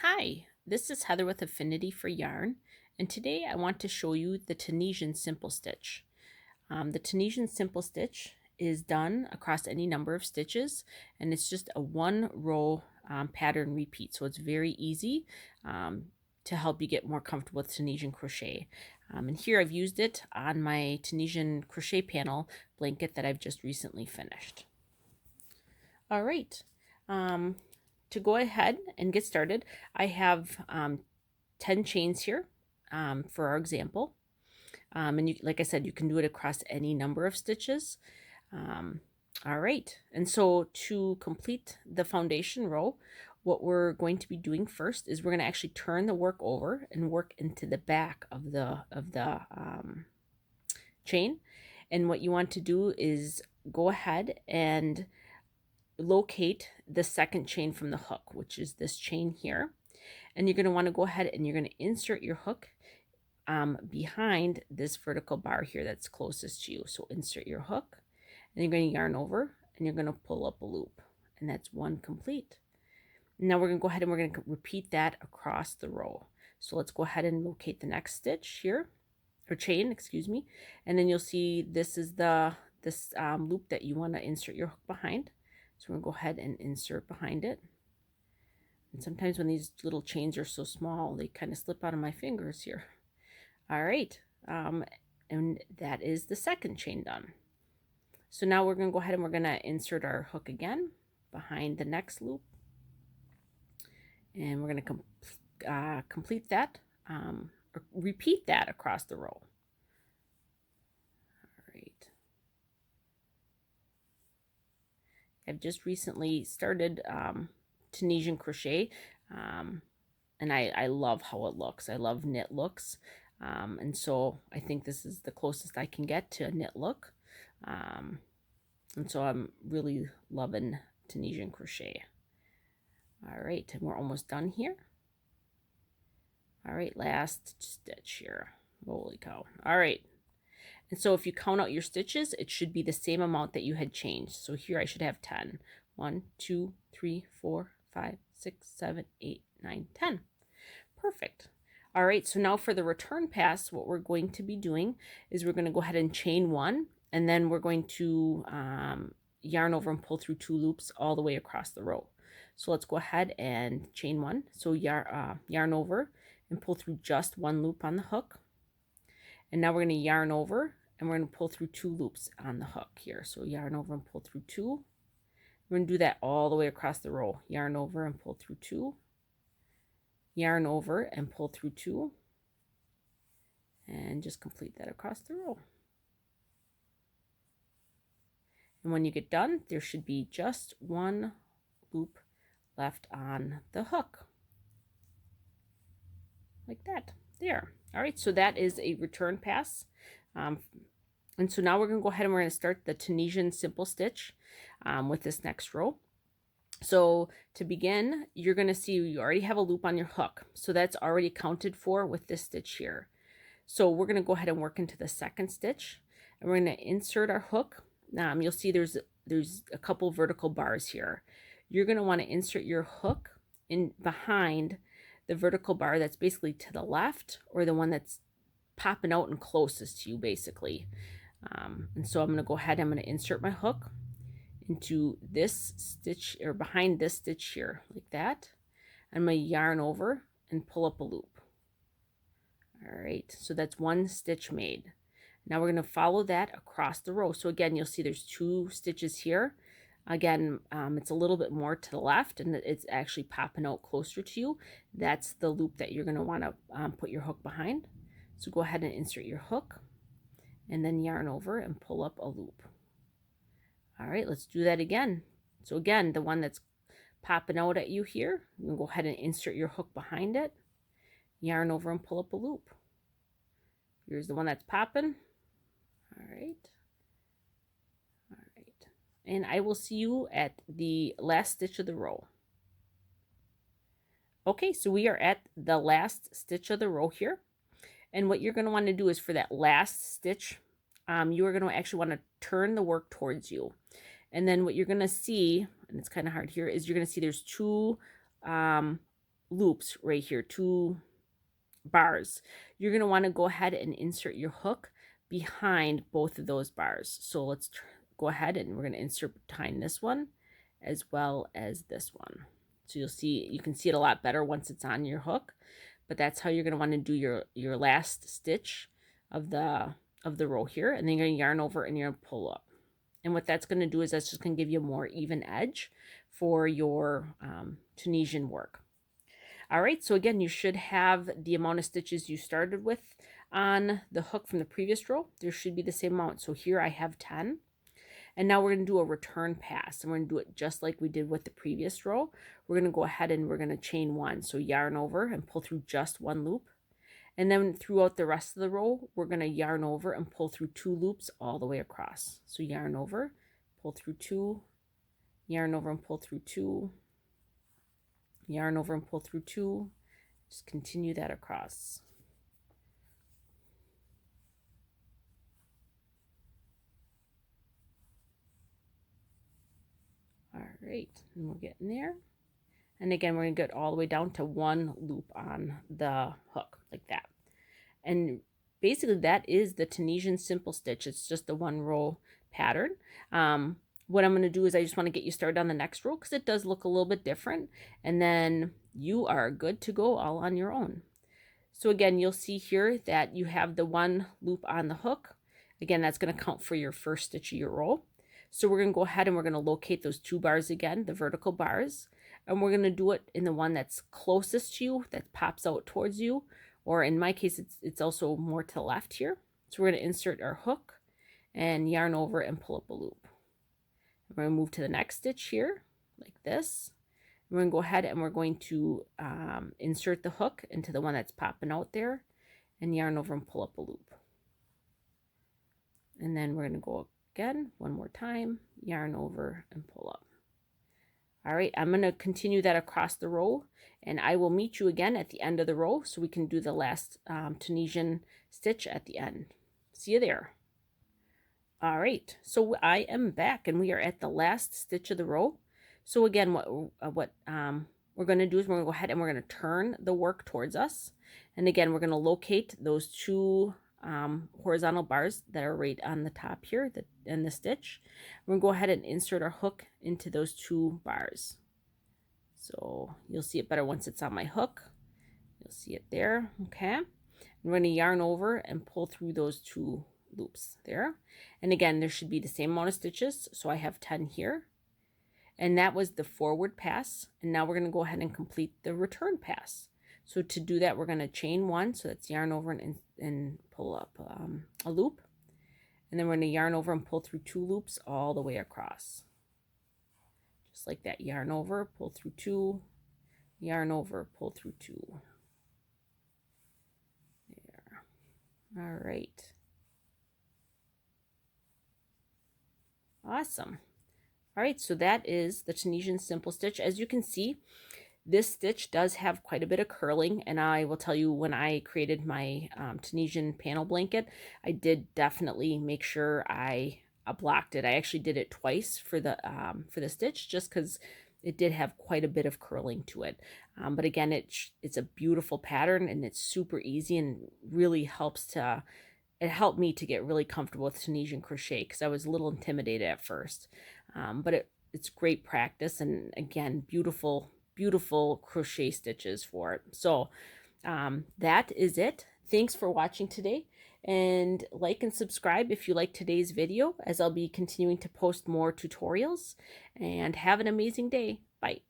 Hi, this is Heather with Affinity for Yarn, and today I want to show you the Tunisian Simple Stitch. The Tunisian Simple Stitch is done across any number of stitches, and it's just a one row pattern repeat, so it's very easy to help you get more comfortable with Tunisian crochet. And here I've used it on my Tunisian crochet panel blanket that I've just recently finished. All right. To go ahead and get started, I have 10 chains here for our example. And you, like I said, you can do it across any number of stitches. All right, and so to complete the foundation row, what we're going to be doing first is we're going to actually turn the work over and work into the back of the chain. And what you want to do is go ahead and locate the second chain from the hook, which is this chain here. And you're going to want to go ahead and you're going to insert your hook behind this vertical bar here that's closest to you. So insert your hook and you're going to yarn over and you're going to pull up a loop, and that's one complete. Now we're going to go ahead and we're going to repeat that across the row. So let's go ahead and locate the next stitch here, or chain, excuse me, and then you'll see this is this loop that you want to insert your hook behind. So we're going to go ahead and insert behind it. And sometimes when these little chains are so small, they kind of slip out of my fingers here. All right, and that is the second chain done. So now we're going to go ahead and we're going to insert our hook again behind the next loop. And we're going to complete that, or repeat that across the row. All right. I've just recently started Tunisian crochet, and I love how it looks. I love knit looks, and so I think this is the closest I can get to a knit look, and so I'm really loving Tunisian crochet. All right, and we're almost done here. All right, last stitch here. Holy cow. All right, and so if you count out your stitches, it should be the same amount that you had changed. So here I should have 10. 1, 2, 3, 4, 5, 6, 7, 8, 9, 10. Perfect. All right, so now for the return pass, what we're going to be doing is we're going to go ahead and chain one, and then we're going to yarn over and pull through 2 loops all the way across the row. So let's go ahead and chain one. So yarn over and pull through just 1 loop on the hook. And now we're going to yarn over and we're going to pull through 2 loops on the hook here. So yarn over and pull through 2. We're going to do that all the way across the row. Yarn over and pull through 2. Yarn over and pull through 2. And just complete that across the row. And when you get done, there should be just 1 loop left on the hook. Like that. There. All right, so that is a return pass. And so now we're going to go ahead and we're going to start the Tunisian Simple Stitch with this next row. So to begin, you're going to see you already have a loop on your hook. So that's already accounted for with this stitch here. So we're going to go ahead and work into the second stitch. And we're going to insert our hook. You'll see there's a couple vertical bars here. You're going to want to insert your hook in behind the vertical bar that's basically to the left, or the one that's popping out and closest to you, basically. And so I'm going to go ahead, I'm going to insert my hook into this stitch, or behind this stitch here, like that. I'm going to yarn over and pull up a loop. All right, so that's 1 stitch made. Now we're going to follow that across the row. So again, you'll see there's 2 stitches here. Again, it's a little bit more to the left, and it's actually popping out closer to you. That's the loop that you're going to want to put your hook behind. So go ahead and insert your hook, and then yarn over and pull up a loop. All right, let's do that again. So again, the one that's popping out at you here, you can go ahead and insert your hook behind it, yarn over and pull up a loop. Here's the one that's popping. All right. And I will see you at the last stitch of the row. Okay, so we are at the last stitch of the row here. And what you're going to want to do is for that last stitch, you are going to actually want to turn the work towards you. And then what you're going to see, and it's kind of hard here, is you're going to see there's 2 loops right here, 2 bars, you're going to want to go ahead and insert your hook behind both of those bars. So let's go ahead and we're going to insert behind this one as well as this one. So you can see it a lot better once it's on your hook, but that's how you're going to want to do your last stitch of the row here, and then you're going to yarn over and you're going to pull up. And what that's going to do is that's just going to give you a more even edge for your Tunisian work. All right, so again, you should have the amount of stitches you started with on the hook from the previous row. There should be the same amount. So here I have 10. And now we're going to do a return pass, and we're going to do it just like we did with the previous row. We're going to go ahead and we're going to chain 1. So yarn over and pull through just 1 loop. And then throughout the rest of the row, we're going to yarn over and pull through 2 loops all the way across. So yarn over, pull through 2, yarn over and pull through 2, yarn over and pull through 2. Just continue that across. All right, and we're getting there. And again, we're going to get all the way down to 1 loop on the hook, like that. And basically that is the Tunisian Simple Stitch. It's just a 1 row pattern. What I'm going to do is I just want to get you started on the next row because it does look a little bit different. And then you are good to go all on your own. So again, you'll see here that you have the 1 loop on the hook. Again, that's going to count for your first stitch of your row. So we're going to go ahead and we're going to locate those 2 bars again, the vertical bars. And we're going to do it in the one that's closest to you, that pops out towards you. Or in my case, it's also more to the left here. So we're going to insert our hook and yarn over and pull up a loop. We're going to move to the next stitch here, like this. We're going to go ahead and we're going to insert the hook into the one that's popping out there and yarn over and pull up a loop. And then we're going to go again, one more time, yarn over and pull up. All right, I'm going to continue that across the row, and I will meet you again at the end of the row so we can do the last Tunisian stitch at the end. See you there. All right, so I am back and we are at the last stitch of the row. So again, what we're going to do is we're going to go ahead and we're going to turn the work towards us. And again, we're going to locate those 2 horizontal bars that are right on the top here in the stitch. We're going to go ahead and insert our hook into those 2 bars. So you'll see it better once it's on my hook. You'll see it there, okay? We're going to yarn over and pull through those 2 loops there. And again, there should be the same amount of stitches. So I have 10 here. And that was the forward pass. And now we're going to go ahead and complete the return pass. So to do that, we're going to chain 1. So that's yarn over and pull up a loop. And then we're going to yarn over and pull through 2 loops all the way across. Just like that, yarn over, pull through 2, yarn over, pull through 2. There. All right. Awesome. All right, so that is the Tunisian Simple Stitch. As you can see, this stitch does have quite a bit of curling, and I will tell you, when I created my Tunisian panel blanket, I did definitely make sure I blocked it. I actually did it twice for the stitch, just because it did have quite a bit of curling to it. But again, it's a beautiful pattern, and it's super easy, and really it helped me to get really comfortable with Tunisian crochet, because I was a little intimidated at first. But it's great practice, and again, beautiful crochet stitches for it. So that is it. Thanks for watching today, and like and subscribe if you like today's video, as I'll be continuing to post more tutorials. And have an amazing day. Bye.